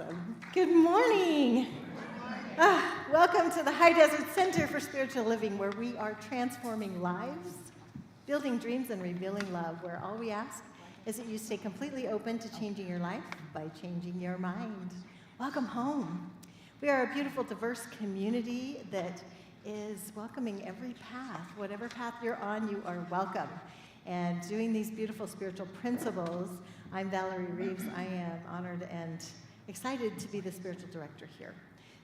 Awesome. Good morning. Welcome to the High Desert Center for Spiritual Living, where we are transforming lives, building dreams, and revealing love, where all we ask is that you stay completely open to changing your life by changing your mind. Welcome home. We are a beautiful, diverse community that is welcoming every path. Whatever path you're on, you are welcome. And doing these beautiful spiritual principles, I'm Valerie Reeves. I am honored and excited to be the spiritual director here.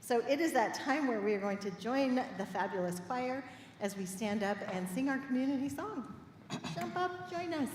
So it is that time where we are going to join the fabulous choir as we stand up and sing our community song. Jump up, join us.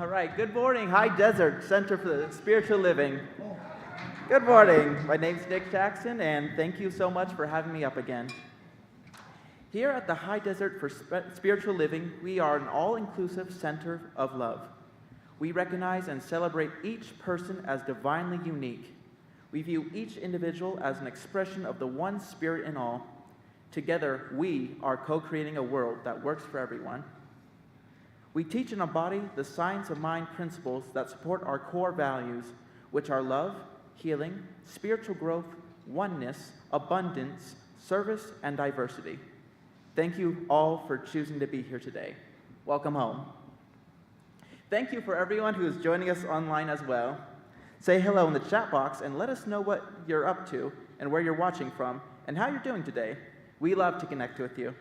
All right, good morning, High Desert Center for the Spiritual Living. Good morning, my name's Nick Jackson, and thank you so much for having me up again. Here at the High Desert for Spiritual Living, we are an all-inclusive center of love. We recognize and celebrate each person as divinely unique. We view each individual as an expression of the one spirit in all. Together, we are co-creating a world that works for everyone. We teach and embody the science of mind principles that support our core values, which are love, healing, spiritual growth, oneness, abundance, service, and diversity. Thank you all for choosing to be here today. Welcome home. Thank you for everyone who is joining us online as well. Say hello in the chat box and let us know what you're up to and where you're watching from and how you're doing today. We love to connect with you.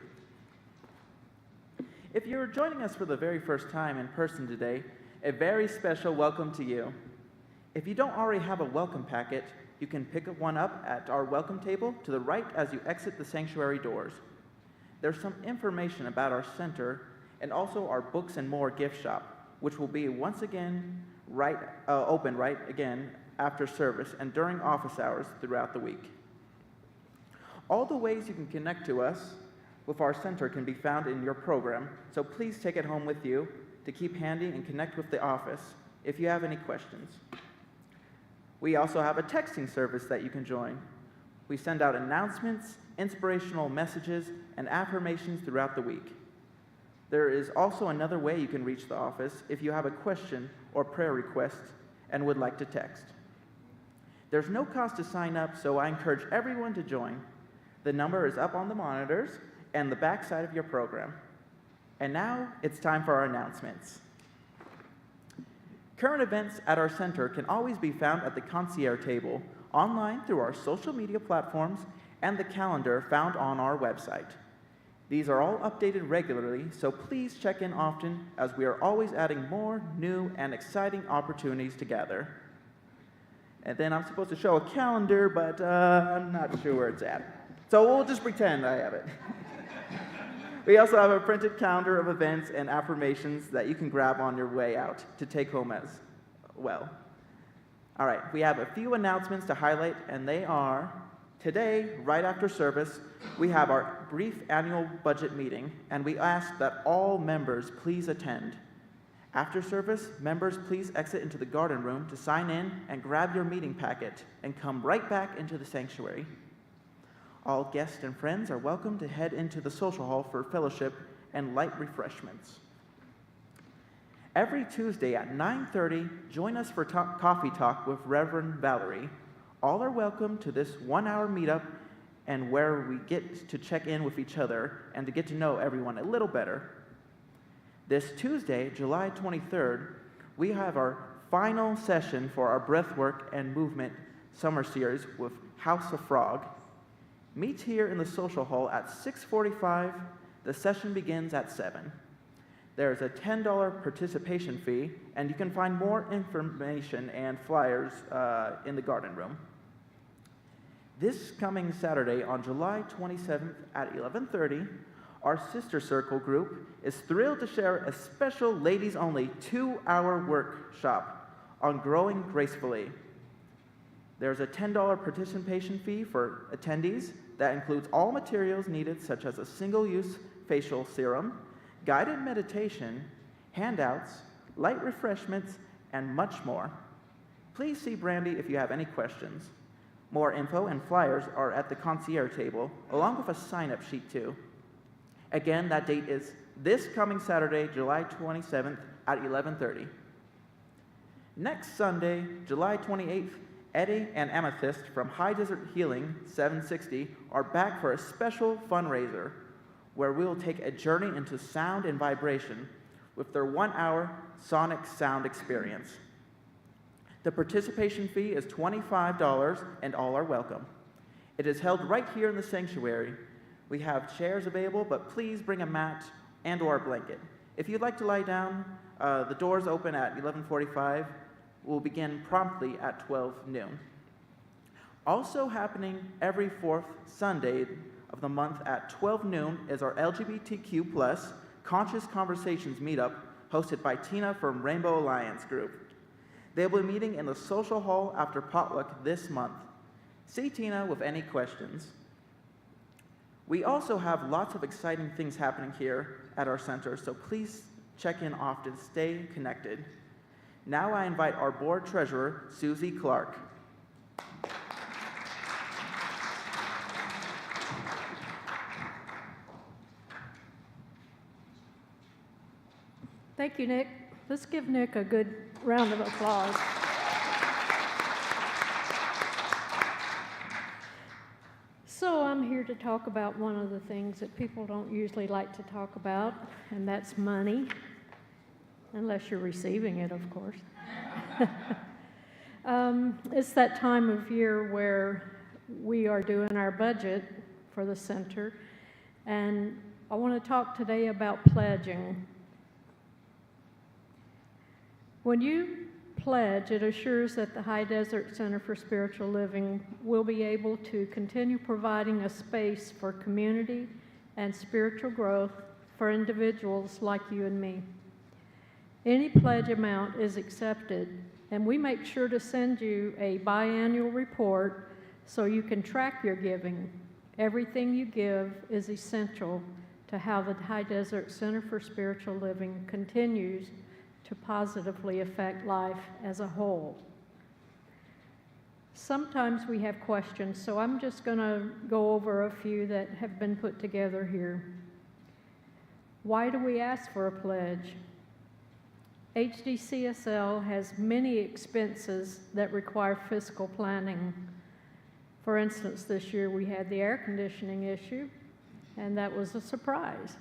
If you're joining us for the very first time in person today, a very special welcome to you. If you don't already have a welcome packet, you can pick one up at our welcome table to the right as you exit the sanctuary doors. There's some information about our center and also our books and more gift shop, which will be once again open right again after service and during office hours throughout the week. All the ways you can connect to us with our center can be found in your program, so please take it home with you to keep handy and connect with the office if you have any questions. We also have a texting service that you can join. We send out announcements, inspirational messages, and affirmations throughout the week. There is also another way you can reach the office if you have a question or prayer request and would like to text. There's no cost to sign up, so I encourage everyone to join. The number is up on the monitors and the back side of your program. And now it's time for our announcements. Current events at our center can always be found at the concierge table, online through our social media platforms, and the calendar found on our website. These are all updated regularly, so please check in often as we are always adding more new and exciting opportunities to gather. And then I'm supposed to show a calendar, but I'm not sure where it's at. So we'll just pretend I have it. We also have a printed calendar of events and affirmations that you can grab on your way out to take home as well. All right, we have a few announcements to highlight, and they are: today, right after service, we have our brief annual budget meeting, and we ask that all members please attend. After service, members please exit into the garden room to sign in and grab your meeting packet and come right back into the sanctuary. All guests and friends are welcome to head into the social hall for fellowship and light refreshments. Every Tuesday at 9:30, join us for coffee talk with Reverend Valerie. All are welcome to this one-hour meetup and where we get to check in with each other and to get to know everyone a little better. This Tuesday, July 23rd, we have our final session for our Breathwork and Movement Summer Series with House of Frog. Meet here in the social hall at 6:45. The session begins at 7. There is a $10 participation fee, and you can find more information and flyers in the garden room. This coming Saturday on July 27th at 11:30, our Sister Circle group is thrilled to share a special ladies-only 2-hour workshop on growing gracefully. There's a $10 participation fee for attendees that includes all materials needed, such as a single-use facial serum, guided meditation, handouts, light refreshments, and much more. Please see Brandy if you have any questions. More info and flyers are at the concierge table, along with a sign-up sheet too. Again, that date is this coming Saturday, July 27th at 11:30. Next Sunday, July 28th, Eddie and Amethyst from High Desert Healing 760 are back for a special fundraiser where we will take a journey into sound and vibration with their 1-hour sonic sound experience. The participation fee is $25 and all are welcome. It is held right here in the sanctuary. We have chairs available, but please bring a mat and or a blanket. If you'd like to lie down, the doors open at 11:45. We'll begin promptly at 12 noon. Also happening every fourth Sunday of the month at 12 noon is our LGBTQ+ Conscious Conversations meetup hosted by Tina from Rainbow Alliance Group. They'll be meeting in the social hall after potluck this month. See Tina with any questions. We also have lots of exciting things happening here at our center, so please check in often, stay connected. Now I invite our board treasurer, Susie Clark. Thank you, Nick. Let's give Nick a good round of applause. So I'm here to talk about one of the things that people don't usually like to talk about, and that's money, unless you're receiving it, of course. It's that time of year where we are doing our budget for the center, and I want to talk today about pledging. When you pledge, it assures that the High Desert Center for Spiritual Living will be able to continue providing a space for community and spiritual growth for individuals like you and me. Any pledge amount is accepted, and we make sure to send you a biannual report so you can track your giving. Everything you give is essential to how the High Desert Center for Spiritual Living continues to positively affect life as a whole. Sometimes we have questions, so I'm just going to go over a few that have been put together here. Why do we ask for a pledge? HDCSL has many expenses that require fiscal planning. For instance, this year we had the air conditioning issue, and that was a surprise.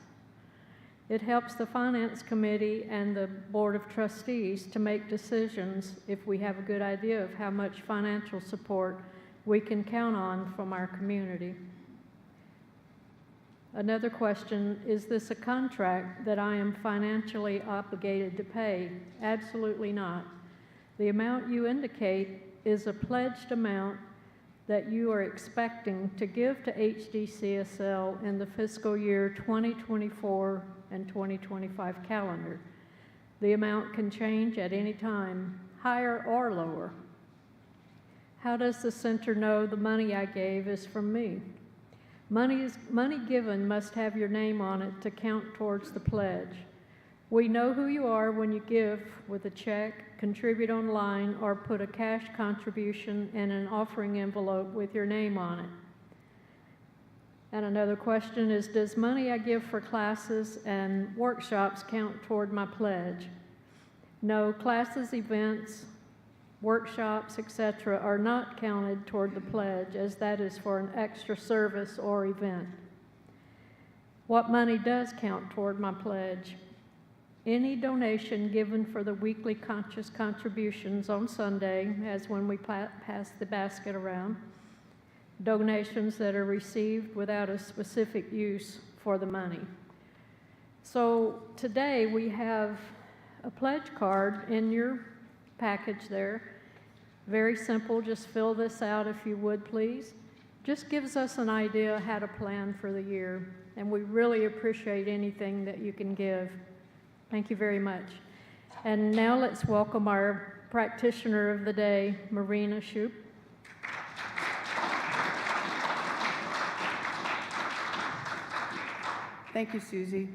It helps the Finance Committee and the Board of Trustees to make decisions if we have a good idea of how much financial support we can count on from our community. Another question, is this a contract that I am financially obligated to pay? Absolutely not. The amount you indicate is a pledged amount that you are expecting to give to HDCSL in the fiscal year 2024 and 2025 calendar. The amount can change at any time, higher or lower. How does the center know the money I gave is from me? Money given must have your name on it to count towards the pledge. We know who you are when you give with a check, contribute online, or put a cash contribution in an offering envelope with your name on it. And another question is, does money I give for classes and workshops count toward my pledge? No, classes, events, workshops, etc. are not counted toward the pledge, as that is for an extra service or event. What money does count toward my pledge? Any donation given for the weekly conscious contributions on Sunday, as when we pass the basket around, donations that are received without a specific use for the money. So today we have a pledge card in your package there. Very simple, just fill this out if you would please. Just gives us an idea how to plan for the year, and we really appreciate anything that you can give. Thank you very much. And now let's welcome our practitioner of the day, Marina Shoupe. Thank you, Susie.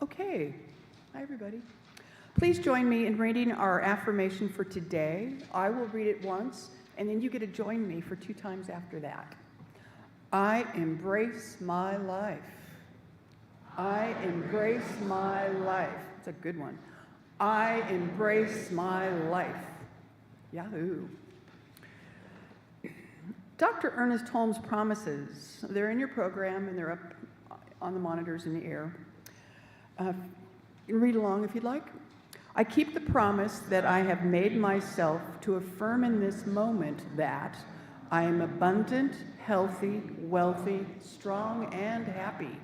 Okay, hi everybody. Please join me in reading our affirmation for today. I will read it once, and then you get to join me for 2 times after that. I embrace my life. I embrace my life. It's a good one. I embrace my life. Yahoo. Dr. Ernest Holmes' promises, they're in your program and they're up on the monitors in the air. You can read along if you'd like. I keep the promise that I have made myself to affirm in this moment that I am abundant, healthy, wealthy, strong, and happy.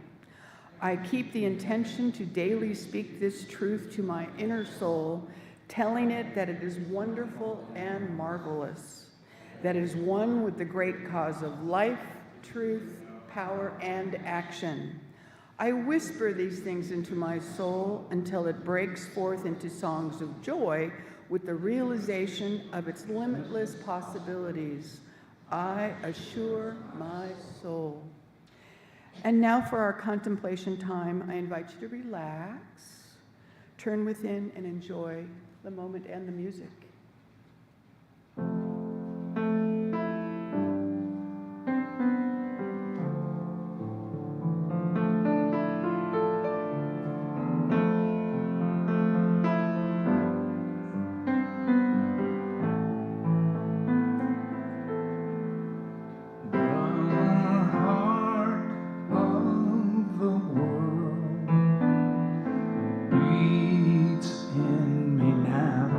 I keep the intention to daily speak this truth to my inner soul, telling it that it is wonderful and marvelous, that it is one with the great cause of life, truth, power, and action. I whisper these things into my soul until it breaks forth into songs of joy with the realization of its limitless possibilities. I assure my soul. And now for our contemplation time, I invite you to relax, turn within, and enjoy the moment and the music. Beats in me now.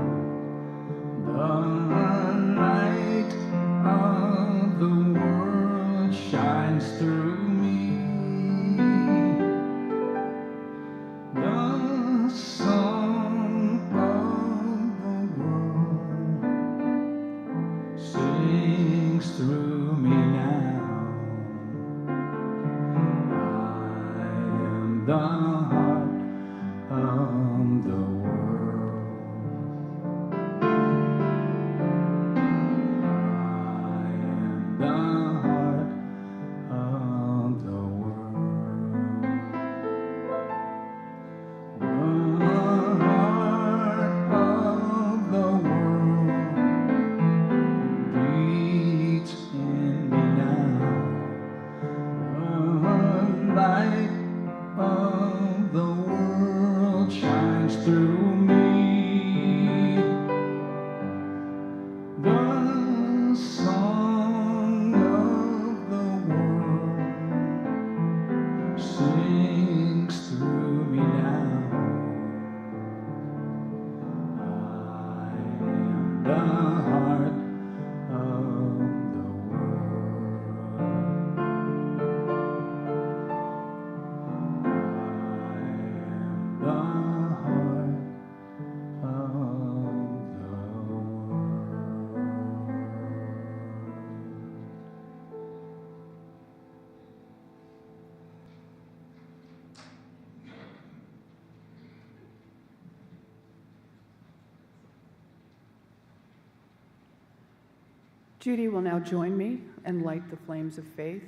Judy will now join me and light the flames of faith.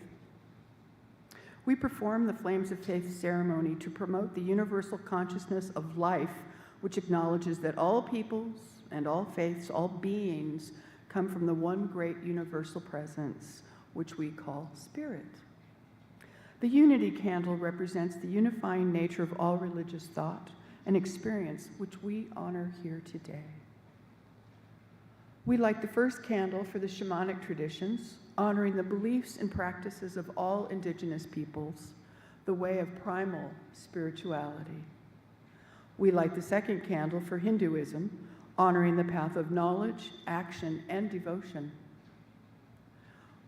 We perform the Flames of Faith ceremony to promote the universal consciousness of life, which acknowledges that all peoples and all faiths, all beings, come from the one great universal presence, which we call Spirit. The unity candle represents the unifying nature of all religious thought and experience, which we honor here today. We light the first candle for the shamanic traditions, honoring the beliefs and practices of all indigenous peoples, the way of primal spirituality. We light the second candle for Hinduism, honoring the path of knowledge, action, and devotion.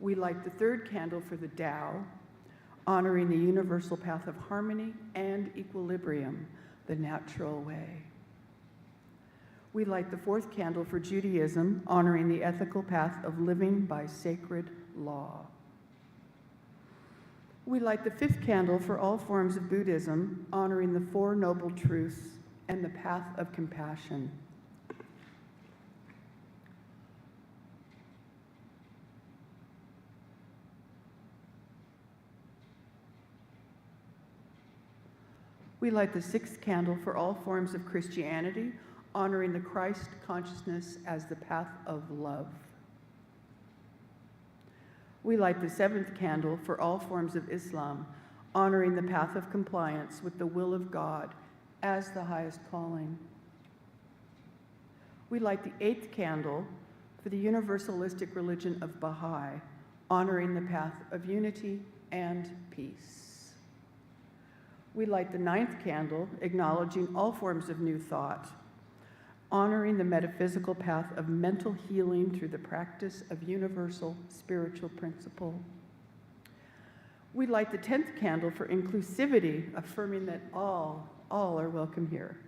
We light the third candle for the Tao, honoring the universal path of harmony and equilibrium, the natural way. We light the fourth candle for Judaism, honoring the ethical path of living by sacred law. We light the fifth candle for all forms of Buddhism, honoring the Four Noble Truths and the path of compassion. We light the sixth candle for all forms of Christianity, honoring the Christ consciousness as the path of love. We light the seventh candle for all forms of Islam, honoring the path of compliance with the will of God as the highest calling. We light the eighth candle for the universalistic religion of Baha'i, honoring the path of unity and peace. We light the ninth candle, acknowledging all forms of new thought, honoring the metaphysical path of mental healing through the practice of universal spiritual principle. We light the 10th candle for inclusivity, affirming that all are welcome here.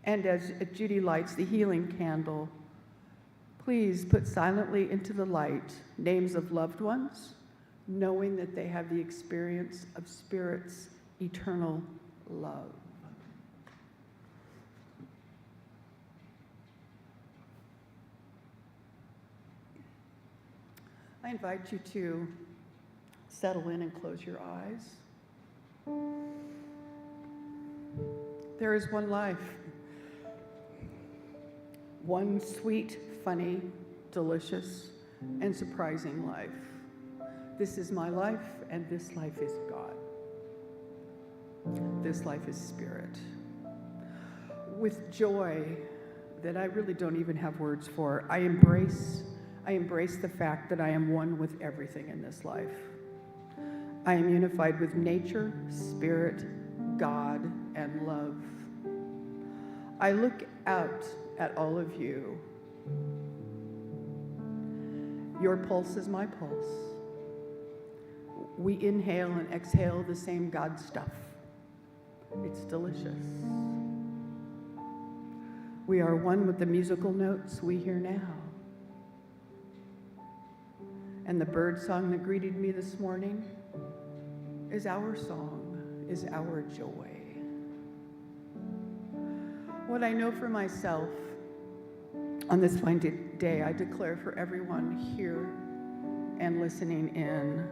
And as Judy lights the healing candle, please put silently into the light names of loved ones, knowing that they have the experience of Spirit's eternal love. I invite you to settle in and close your eyes. There is one life, one sweet, funny, delicious, and surprising life. This is my life, and this life is God. This life is Spirit. With joy that I really don't even have words for, I embrace the fact that I am one with everything in this life. I am unified with nature, Spirit, God, and love. I look out at all of you. Your pulse is my pulse. We inhale and exhale the same God stuff. It's delicious. We are one with the musical notes we hear now. And the bird song that greeted me this morning is our song, is our joy. What I know for myself on this fine day, I declare for everyone here and listening in,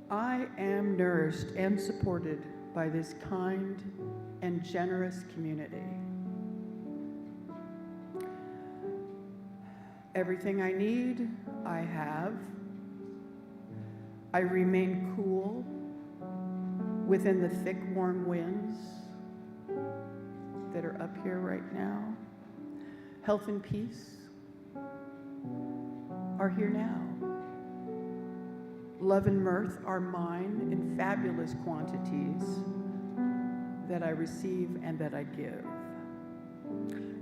I am nourished and supported by this kind and generous community. Everything I need, I have. I remain cool within the thick, warm winds that are up here right now. Health and peace are here now. Love and mirth are mine in fabulous quantities that I receive and that I give.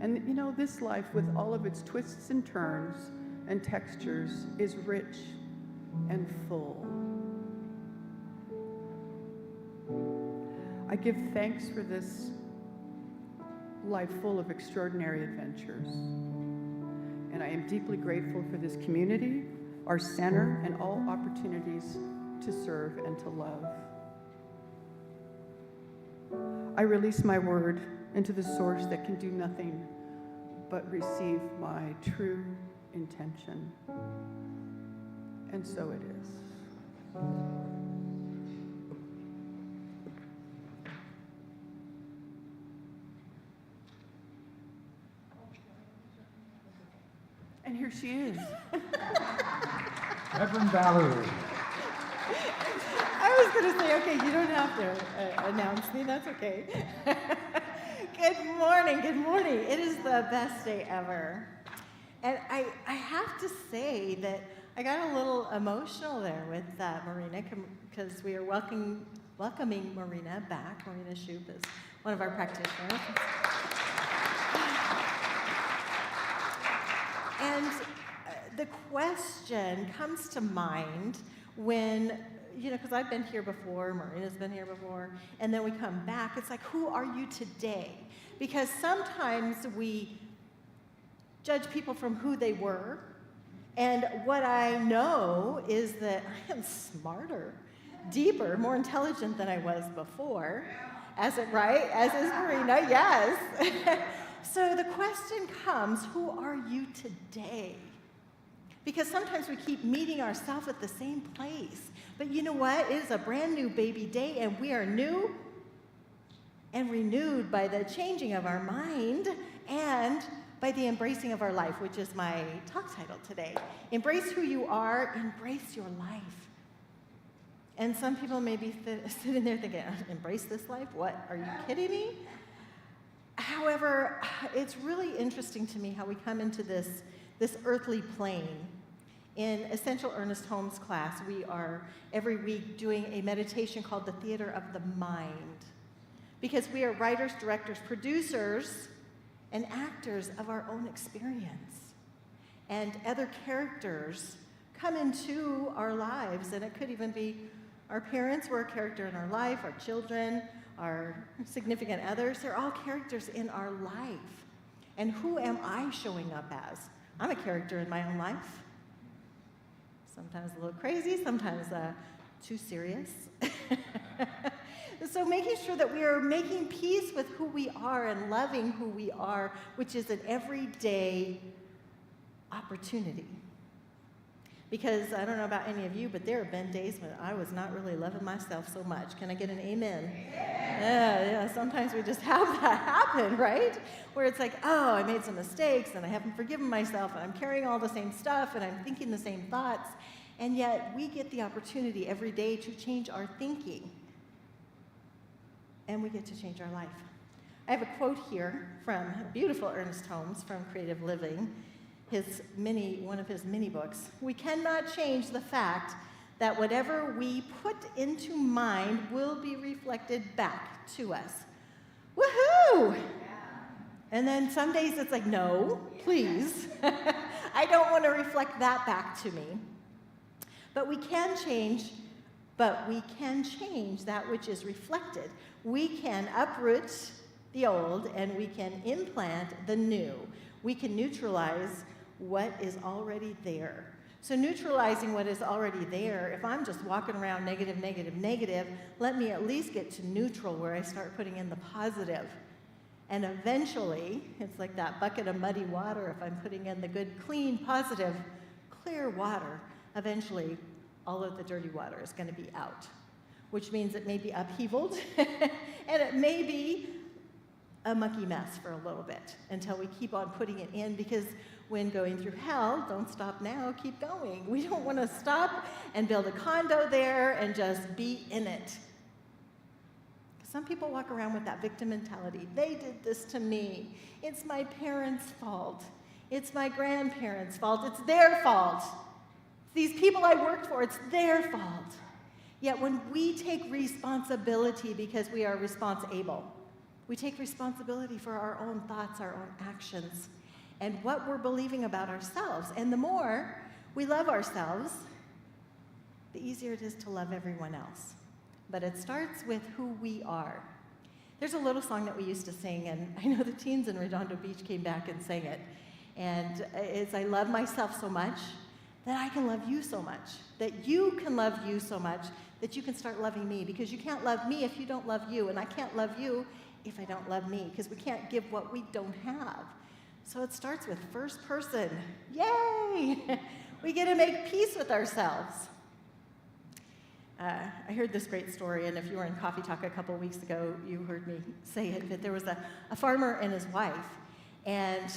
And you know, this life with all of its twists and turns and textures is rich and full. I give thanks for this life full of extraordinary adventures. And I am deeply grateful for this community, our center, and all opportunities to serve and to love. I release my word into the source that can do nothing but receive my true intention. And so it is. And here she is. Reverend Valerie. I was going to say, okay, you don't have to announce me. That's okay. Good morning. Good morning. It is the best day ever. And I have to say that I got a little emotional there with Marina because we are welcoming Marina back. Marina Shoupe is one of our practitioners. And the question comes to mind when, because I've been here before, Marina's been here before, and then we come back, it's like, who are you today? Because sometimes we judge people from who they were, and what I know is that I am smarter, deeper, more intelligent than I was before. As is Marina, yes. So the question comes, who are you today? Because sometimes we keep meeting ourselves at the same place. But you know what? It is a brand new baby day, and we are new and renewed by the changing of our mind and by the embracing of our life, which is my talk title today. Embrace who you are, embrace your life. And some people may be sitting there thinking, embrace this life? What? Are you kidding me? However, it's really interesting to me how we come into this earthly plane. In Essential Ernest Holmes class, we are every week doing a meditation called the Theater of the Mind. Because we are writers, directors, producers, and actors of our own experience. And other characters come into our lives, and it could even be our parents were a character in our life, our children, our significant others. They're all characters in our life. And who am I showing up as? I'm a character in my own life. Sometimes a little crazy, sometimes too serious. So making sure that we are making peace with who we are and loving who we are, which is an everyday opportunity. Because I don't know about any of you, but there have been days when I was not really loving myself so much. Can I get an amen? Yeah, sometimes we just have that happen, right? Where it's like, oh, I made some mistakes, and I haven't forgiven myself, and I'm carrying all the same stuff, and I'm thinking the same thoughts. And yet, we get the opportunity every day to change our thinking. And we get to change our life. I have a quote here from beautiful Ernest Holmes from Creative Living, one of his mini books. We cannot change the fact that whatever we put into mind will be reflected back to us. Woohoo! And then some days it's like, no, please. I don't want to reflect that back to me. But we can change that which is reflected. We can uproot the old and we can implant the new. We can neutralize what is already there. So neutralizing what is already there, if I'm just walking around negative, negative, negative, let me at least get to neutral where I start putting in the positive. And eventually, it's like that bucket of muddy water. If I'm putting in the good, clean, positive, clear water, eventually all of the dirty water is going to be out, which means it may be upheavaled and it may be a mucky mess for a little bit until we keep on putting it in, because when going through hell, don't stop now, keep going. We don't want to stop and build a condo there and just be in it. Some people walk around with that victim mentality. They did this to me. It's my parents' fault. It's my grandparents' fault. It's their fault. These people I worked for, it's their fault. Yet when we take responsibility because we are responsible, we take responsibility for our own thoughts, our own actions, and what we're believing about ourselves. And the more we love ourselves, the easier it is to love everyone else. But it starts with who we are. There's a little song that we used to sing, and I know the teens in Redondo Beach came back and sang it. And it's, I love myself so much that I can love you so much, that you can love you so much that you can start loving me, because you can't love me if you don't love you, and I can't love you if I don't love me, because we can't give what we don't have. So it starts with first person. Yay! We get to make peace with ourselves. I heard this great story, and if you were in Coffee Talk a couple weeks ago, you heard me say it, that there was a farmer and his wife, and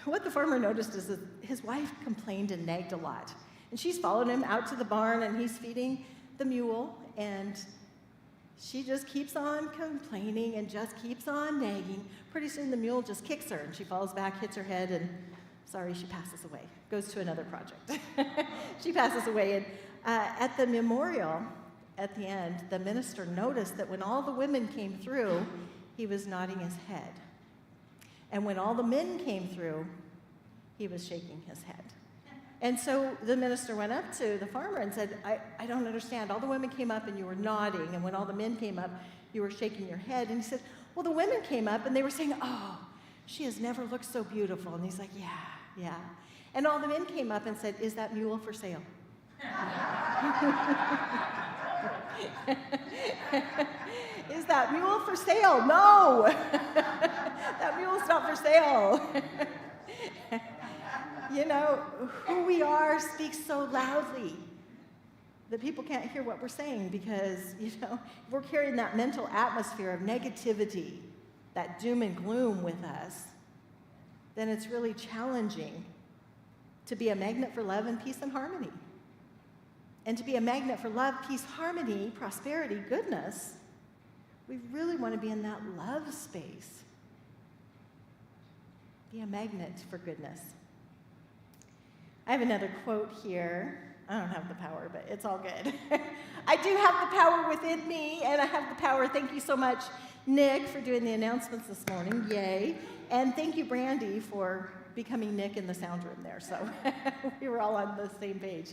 what the farmer noticed is that his wife complained and nagged a lot. And she's followed him out to the barn, and he's feeding the mule, and she just keeps on complaining and just keeps on nagging. Pretty soon the mule just kicks her, and she falls back, hits her head, and sorry, she passes away. Goes to another project. She passes away, and at the memorial, at the end, the minister noticed that when all the women came through, he was nodding his head. And when all the men came through, he was shaking his head. And so the minister went up to the farmer and said, I don't understand. All the women came up and you were nodding, and when all the men came up, you were shaking your head. And he said, well, the women came up and they were saying, oh, she has never looked so beautiful. And he's like, yeah. And all the men came up and said, is that mule for sale? Is that mule for sale? No! That mule's not for sale. You know, who we are speaks so loudly that people can't hear what we're saying because, you know, if we're carrying that mental atmosphere of negativity, that doom and gloom with us, then it's really challenging to be a magnet for love and peace and harmony. And to be a magnet for love, peace, harmony, prosperity, goodness, we really want to be in that love space. Be a magnet for goodness. I have another quote here. I don't have the power, but it's all good. I do have the power within me, and I have the power. Thank you so much, Nick, for doing the announcements this morning. Yay. And thank you, Brandy, for becoming Nick in the sound room there. So we were all on the same page.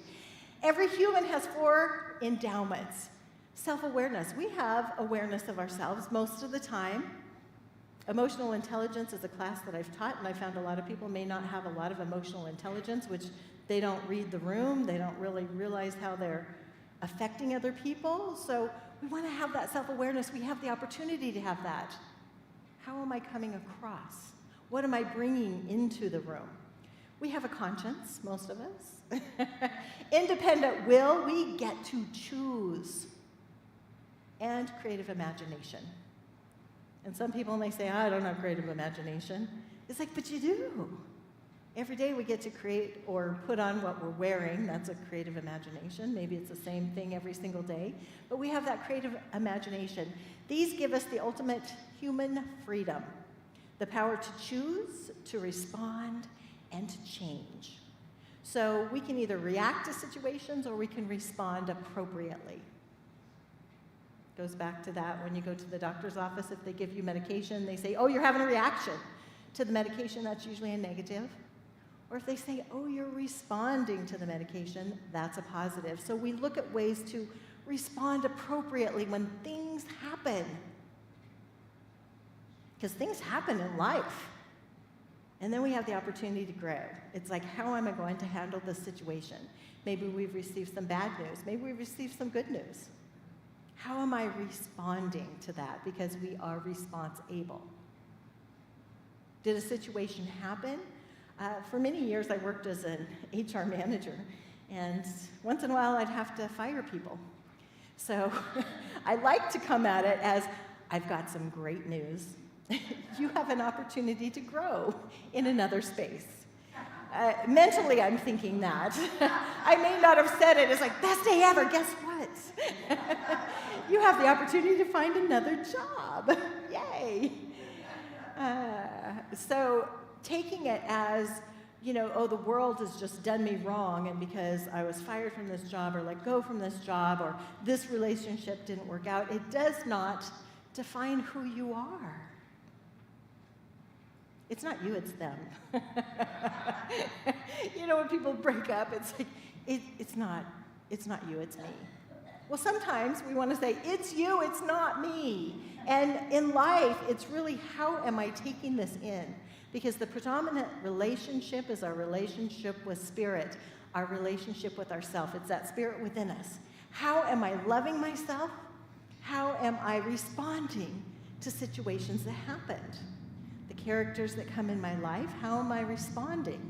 Every human has 4 endowments. Self-awareness. We have awareness of ourselves most of the time. Emotional intelligence is a class that I've taught, and I found a lot of people may not have a lot of emotional intelligence, which they don't read the room, they don't really realize how they're affecting other people. So we want to have that self-awareness. We have the opportunity to have that. How am I coming across? What am I bringing into the room? We have a conscience, most of us. Independent will, we get to choose. And creative imagination. And some people may say, I don't have creative imagination. It's like, but you do. Every day we get to create or put on what we're wearing. That's a creative imagination. Maybe it's the same thing every single day. But we have that creative imagination. These give us the ultimate human freedom. The power to choose, to respond, and to change. So we can either react to situations or we can respond appropriately. Goes back to that when you go to the doctor's office, if they give you medication, they say, oh, you're having a reaction to the medication, that's usually a negative. Or if they say, oh, you're responding to the medication, that's a positive. So we look at ways to respond appropriately when things happen. Because things happen in life. And then we have the opportunity to grow. It's like, how am I going to handle this situation? Maybe we've received some bad news. Maybe we've received some good news. How am I responding to that? Because we are response-able. Did a situation happen? For many years, I worked as an HR manager, and once in a while, I'd have to fire people. So I like to come at it as, I've got some great news. You have an opportunity to grow in another space. Mentally, I'm thinking that. I may not have said it. It's like, best day ever. Guess what? You have the opportunity to find another job. Yay. So taking it as, you know, oh, the world has just done me wrong, and because I was fired from this job or let go from this job or this relationship didn't work out, it does not define who you are. It's not you, it's them. You know, when people break up, it's like, it's not you, it's me. Well, sometimes we want to say, it's you, it's not me. And in life, it's really, how am I taking this in? Because the predominant relationship is our relationship with spirit, our relationship with ourself. It's that spirit within us. How am I loving myself? How am I responding to situations that happened? The characters that come in my life, how am I responding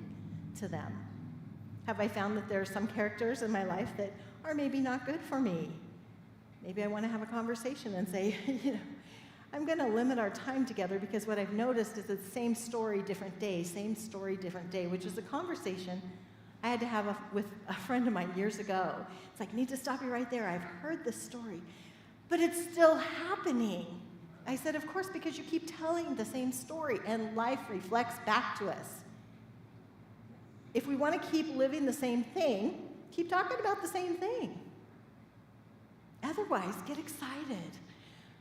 to them? Have I found that there are some characters in my life that are maybe not good for me? Maybe I want to have a conversation and say, I'm going to limit our time together because what I've noticed is it's same story, different day, same story, different day, which is a conversation I had to have with a friend of mine years ago. It's like, I need to stop you right there. I've heard this story, but it's still happening. I said, of course, because you keep telling the same story and life reflects back to us. If we want to keep living the same thing, keep talking about the same thing. Otherwise, get excited.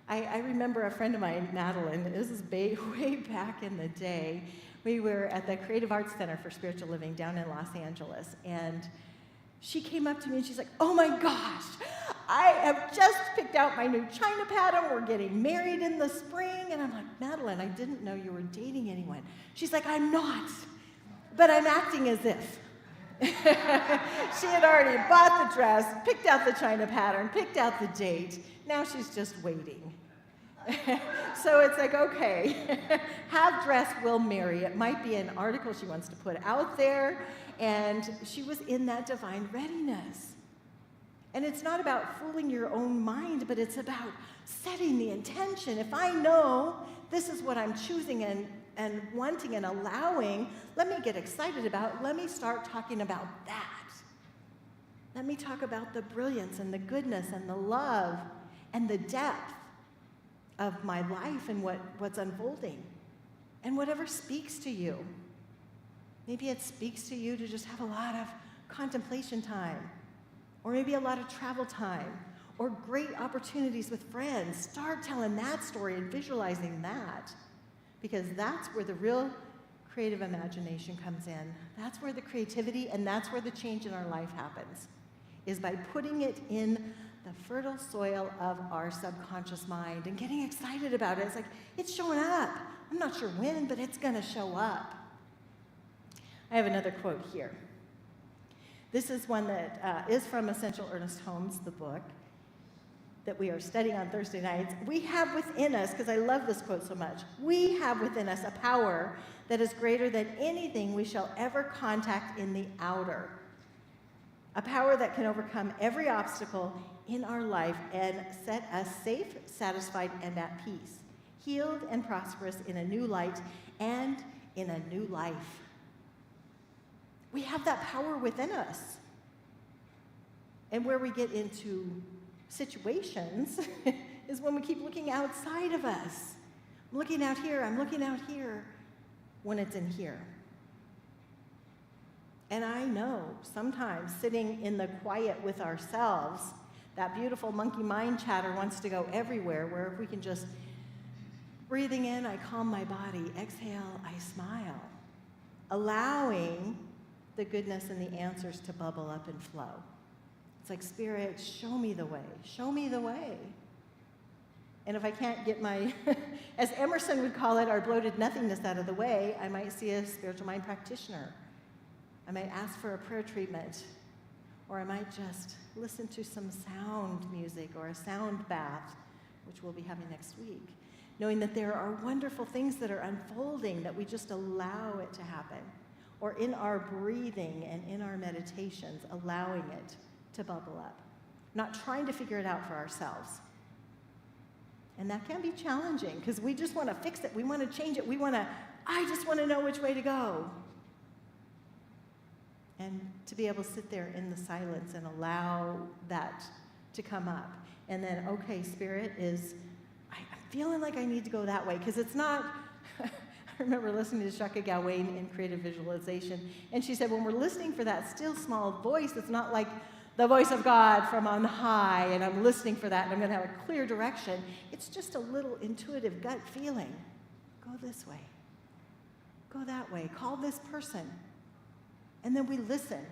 I remember a friend of mine, Madeline, this is way back in the day. We were at the Creative Arts Center for Spiritual Living down in Los Angeles, and she came up to me and she's like, oh my gosh, I have just picked out my new China pattern. We're getting married in the spring. And I'm like, Madeline, I didn't know you were dating anyone. She's like, I'm not, but I'm acting as if. She had already bought the dress, picked out the China pattern, picked out the date. Now she's just waiting. So it's like, okay, have dress, will marry. It might be an article she wants to put out there, and she was in that divine readiness. And it's not about fooling your own mind, but it's about setting the intention. If I know this is what I'm choosing and wanting and allowing, let me get excited about, let me start talking about that. Let me talk about the brilliance and the goodness and the love and the depth of my life and what's unfolding. And whatever speaks to you. Maybe it speaks to you to just have a lot of contemplation time, or maybe a lot of travel time, or great opportunities with friends. Start telling that story and visualizing that, because that's where the real creative imagination comes in. That's where the creativity and that's where the change in our life happens, is by putting it in the fertile soil of our subconscious mind and getting excited about it. It's like, it's showing up. I'm not sure when, but it's going to show up. I have another quote here. This is one that is from Essential Ernest Holmes, the book that we are studying on Thursday nights. We have within us, because I love this quote so much, we have within us a power that is greater than anything we shall ever contact in the outer. A power that can overcome every obstacle in our life and set us safe, satisfied, and at peace, healed and prosperous in a new light and in a new life. We have that power within us. And where we get into situations is when we keep looking outside of us. I'm looking out here, I'm looking out here, when it's in here. And I know sometimes sitting in the quiet with ourselves, that beautiful monkey mind chatter wants to go everywhere, where if we can just breathing in, I calm my body, exhale, I smile, allowing the goodness and the answers to bubble up and flow. It's like, Spirit, show me the way, show me the way. And if I can't get my, as Emerson would call it, our bloated nothingness out of the way, I might see a spiritual mind practitioner. I might ask for a prayer treatment, or I might just listen to some sound music or a sound bath, which we'll be having next week, knowing that there are wonderful things that are unfolding that we just allow it to happen, or in our breathing and in our meditations, allowing it to bubble up, not trying to figure it out for ourselves. And that can be challenging because we just want to fix it. We want to change it. I just want to know which way to go. And to be able to sit there in the silence and allow that to come up. And then, okay, Spirit I'm feeling like I need to go that way, because it's not, I remember listening to Shaka Gawain in Creative Visualization, and she said, when we're listening for that still small voice, it's not like the voice of God from on high, and I'm listening for that, and I'm going to have a clear direction. It's just a little intuitive gut feeling. Go this way. Go that way. Call this person. And then we listen.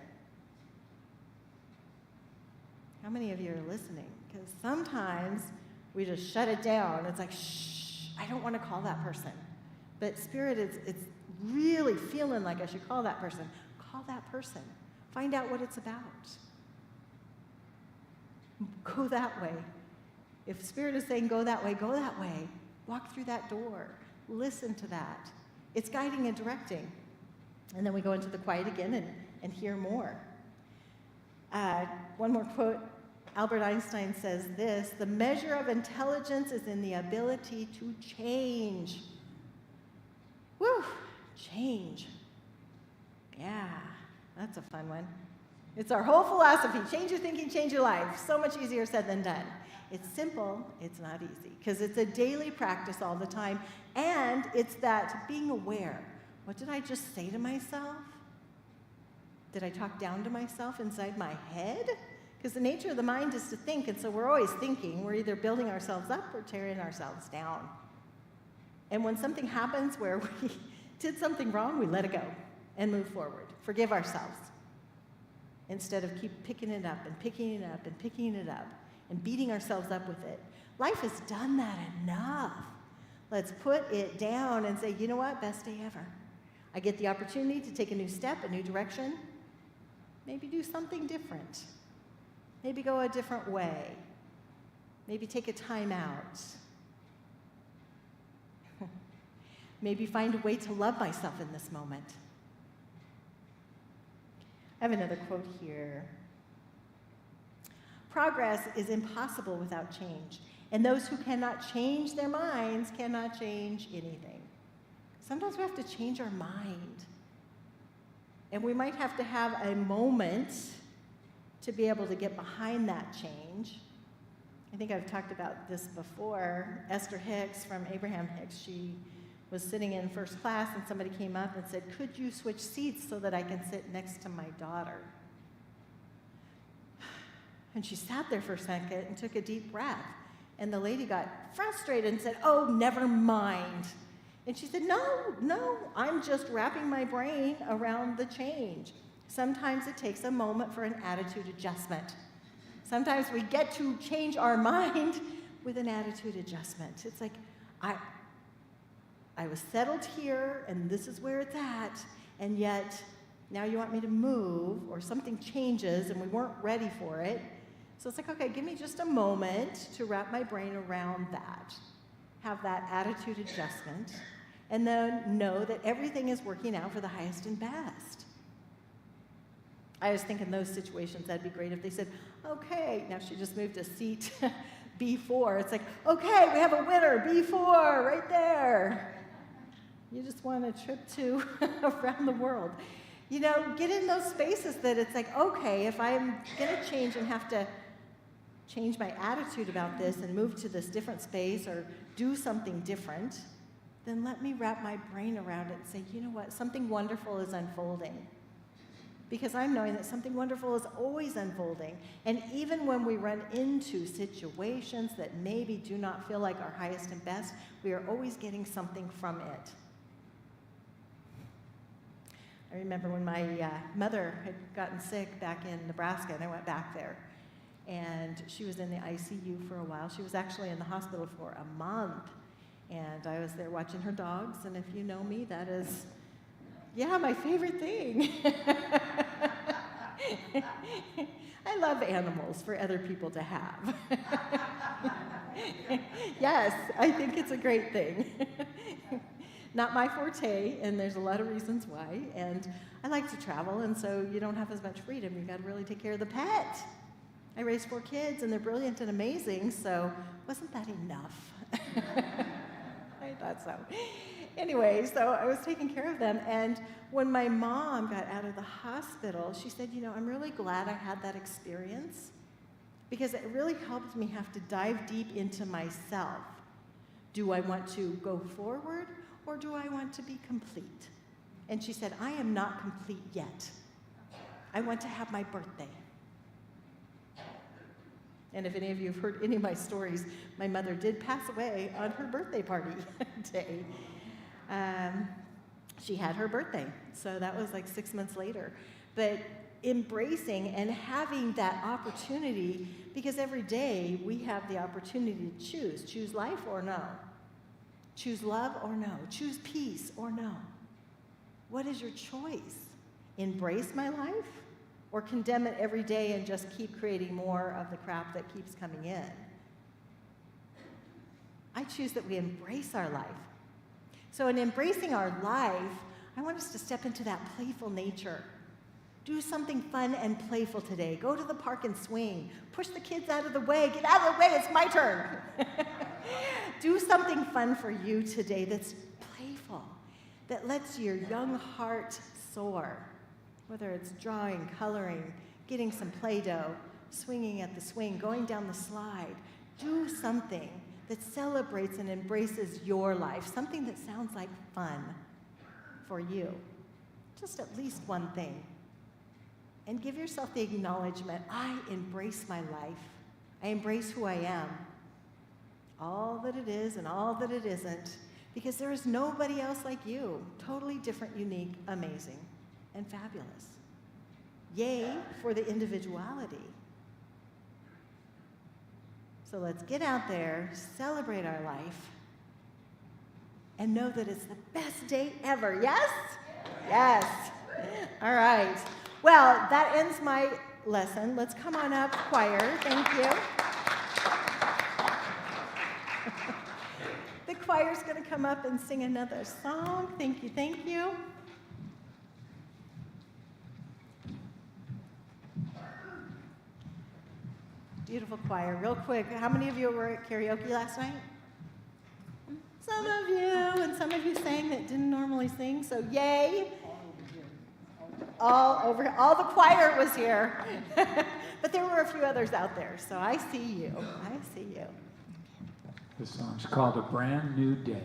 How many of you are listening? Because sometimes we just shut it down. It's like, shh, I don't want to call that person. But Spirit, it's really feeling like I should call that person. Call that person. Find out what it's about. Go that way. If Spirit is saying go that way, go that way. Walk through that door. Listen to that. It's guiding and directing. And then we go into the quiet again and hear more. One more quote. Albert Einstein says this: "The measure of intelligence is in the ability to change." Woo! Change. Yeah, that's a fun one. It's our whole philosophy. Change your thinking, change your life. So much easier said than done. It's simple, it's not easy, because it's a daily practice all the time, and it's that being aware. What did I just say to myself? Did I talk down to myself inside my head? Because the nature of the mind is to think, and so we're always thinking. We're either building ourselves up or tearing ourselves down. And when something happens where we did something wrong, we let it go and move forward. Forgive ourselves. Instead of keep picking it up and picking it up and picking it up and beating ourselves up with it. Life has done that enough. Let's put it down and say, you know what, best day ever. I get the opportunity to take a new step, a new direction, maybe do something different. Maybe go a different way. Maybe take a time out. Maybe find a way to love myself in this moment. I have another quote here. Progress is impossible without change, and those who cannot change their minds cannot change anything. Sometimes we have to change our mind, and we might have to have a moment to be able to get behind that change. I think I've talked about this before. Esther Hicks from Abraham Hicks, she was sitting in first class and somebody came up and said, "Could you switch seats so that I can sit next to my daughter?" And she sat there for a second and took a deep breath. And the lady got frustrated and said, "Oh, never mind." And she said, no, I'm just wrapping my brain around the change. Sometimes it takes a moment for an attitude adjustment. Sometimes we get to change our mind with an attitude adjustment. It's like, I was settled here, and this is where it's at, and yet now you want me to move, or something changes, and we weren't ready for it. So it's like, okay, give me just a moment to wrap my brain around that, have that attitude adjustment, and then know that everything is working out for the highest and best. I was thinking those situations, that'd be great if they said, okay, now she just moved a seat B4. It's like, okay, we have a winner, B4, right there. You just want a trip to around the world. You know, get in those spaces that it's like, okay, if I'm gonna change and have to change my attitude about this and move to this different space or do something different, then let me wrap my brain around it and say, you know what, something wonderful is unfolding. Because I'm knowing that something wonderful is always unfolding. And even when we run into situations that maybe do not feel like our highest and best, we are always getting something from it. I remember when my mother had gotten sick back in Nebraska, and I went back there. And she was in the ICU for a while. She was actually in the hospital for a month. And I was there watching her dogs, and if you know me, that is, yeah, my favorite thing. I love animals for other people to have. Yes, I think it's a great thing. Not my forte, and there's a lot of reasons why. And I like to travel, and so you don't have as much freedom. You've got to really take care of the pet. I raised 4 kids, and they're brilliant and amazing, so wasn't that enough? I thought so. Anyway, so I was taking care of them, and when my mom got out of the hospital, she said, you know, I'm really glad I had that experience because it really helped me have to dive deep into myself. Do I want to go forward, or do I want to be complete? And she said, I am not complete yet. I want to have my birthday. And if any of you have heard any of my stories, my mother did pass away on her birthday party day. She had her birthday, so that was like 6 months later. But embracing and having that opportunity, because every day we have the opportunity to choose life or no, choose love or no, choose peace or no. What is your choice? Embrace my life, or condemn it every day and just keep creating more of the crap that keeps coming in? I choose that we embrace our life. So in embracing our life, I want us to step into that playful nature. Do something fun and playful today. Go to the park and swing. Push the kids out of the way. Get out of the way, it's my turn. Do something fun for you today that's playful, that lets your young heart soar. Whether it's drawing, coloring, getting some Play-Doh, swinging at the swing, going down the slide. Do something that celebrates and embraces your life, something that sounds like fun for you. Just at least one thing. And give yourself the acknowledgement, I embrace my life. I embrace who I am. All that it is and all that it isn't, because there is nobody else like you. Totally different, unique, amazing, and fabulous. Yay for the individuality. So let's get out there, celebrate our life, and know that it's the best day ever. Yes? Yes. All right. Well, that ends my lesson. Let's come on up, choir. Thank you. The choir's going to come up and sing another song. Thank you, thank you. Beautiful choir. Real quick, how many of you were at karaoke last night? Some of you, and some of you sang that didn't normally sing, so yay. All the choir was here. But there were a few others out there, so I see you. I see you. This song's called A Brand New Day.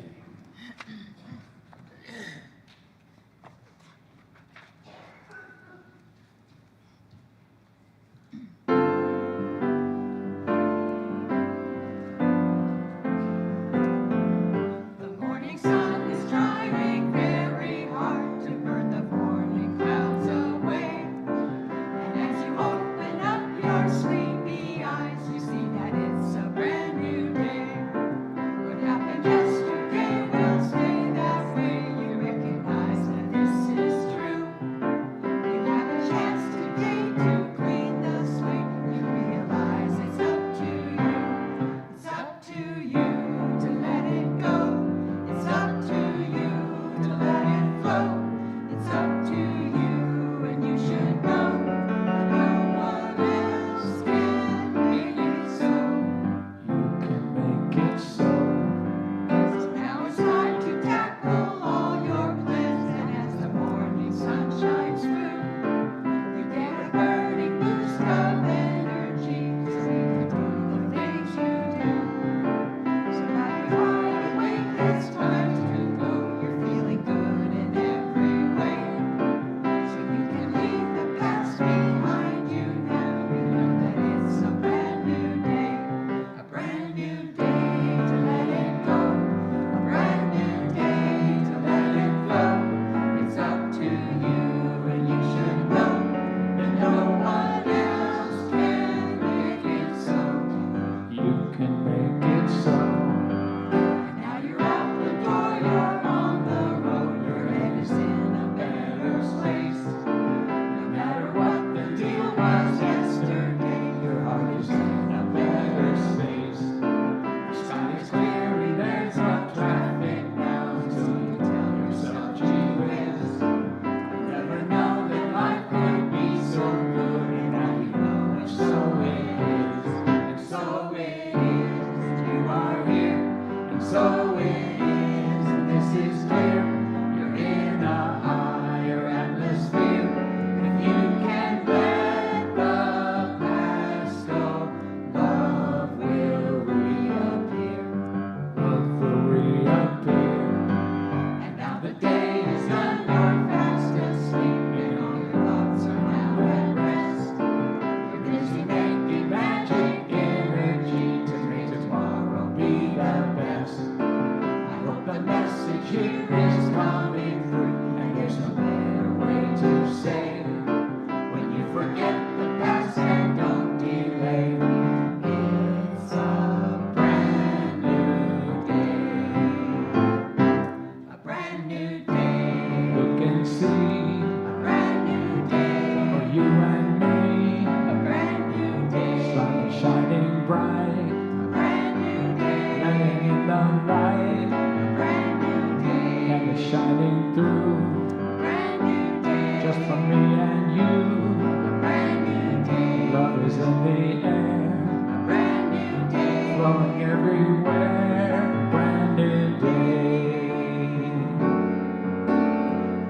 shining through. Brand new day. Just for me and you. Brand new day. Love is in the air. Brand new day. Flowing everywhere. Brand new day.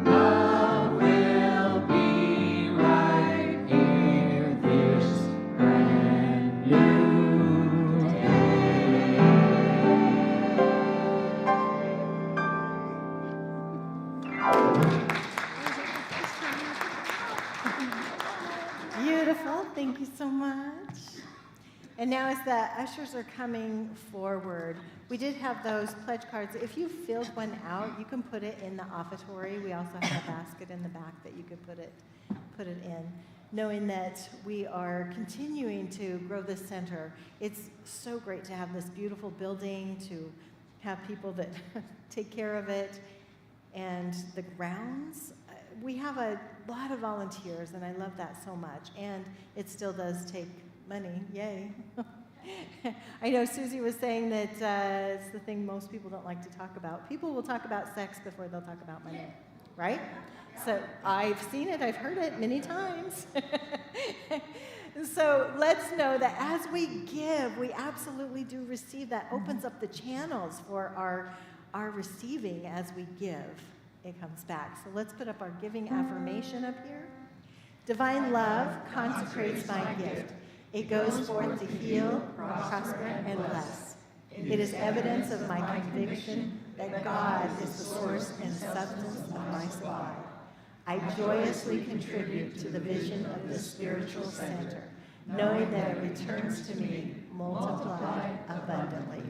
Love will be right here this brand new day. Beautiful. Thank you so much. And now as the ushers are coming forward, we did have those pledge cards. If you filled one out, you can put it in the offertory. We also have a basket in the back that you could put it in. Knowing that we are continuing to grow this center, it's so great to have this beautiful building, to have people that take care of it, and the grounds. We have a lot of volunteers, and I love that so much. And it still does take money. Yay. I know Susie was saying that it's the thing most people don't like to talk about. People will talk about sex before they'll talk about money, right? So I've seen it, I've heard it many times. So let's know that as we give, we absolutely do receive. That opens up the channels for our receiving as we give. It comes back. So let's put up our giving affirmation up here. Divine love consecrates my gift. It goes forth to heal, prosper, and bless. It is evidence of my conviction that God is the source and substance of my supply. I joyously contribute to the vision of this spiritual center, knowing that it returns to me multiplied abundantly.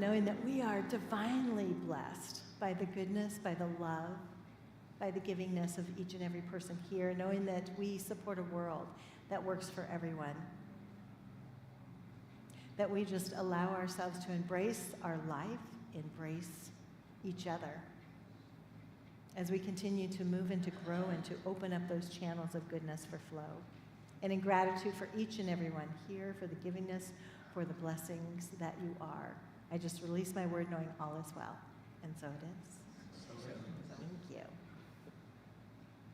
Knowing that we are divinely blessed by the goodness, by the love, by the givingness of each and every person here, knowing that we support a world that works for everyone, that we just allow ourselves to embrace our life, embrace each other, as we continue to move and to grow and to open up those channels of goodness for flow. And in gratitude for each and everyone here, for the givingness, for the blessings that you are. I just release my word knowing all is well. And so it is. Thank you.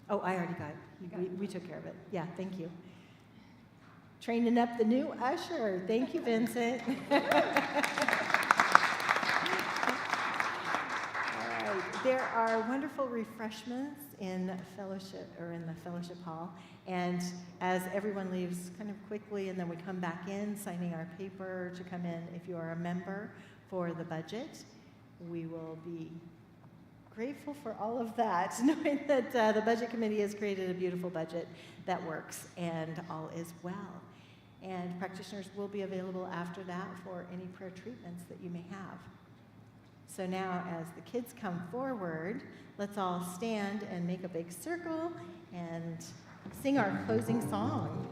Oh, I already got it. We took care of it. Yeah, thank you. Training up the new usher. Thank you, Vincent. All right. There are wonderful refreshments in fellowship, or in the fellowship hall. And as everyone leaves kind of quickly, and then we come back in, signing our paper to come in, if you are a member for the budget, we will be grateful for all of that, knowing that the budget committee has created a beautiful budget that works and all is well. And practitioners will be available after that for any prayer treatments that you may have. So now, as the kids come forward, let's all stand and make a big circle and sing our closing song.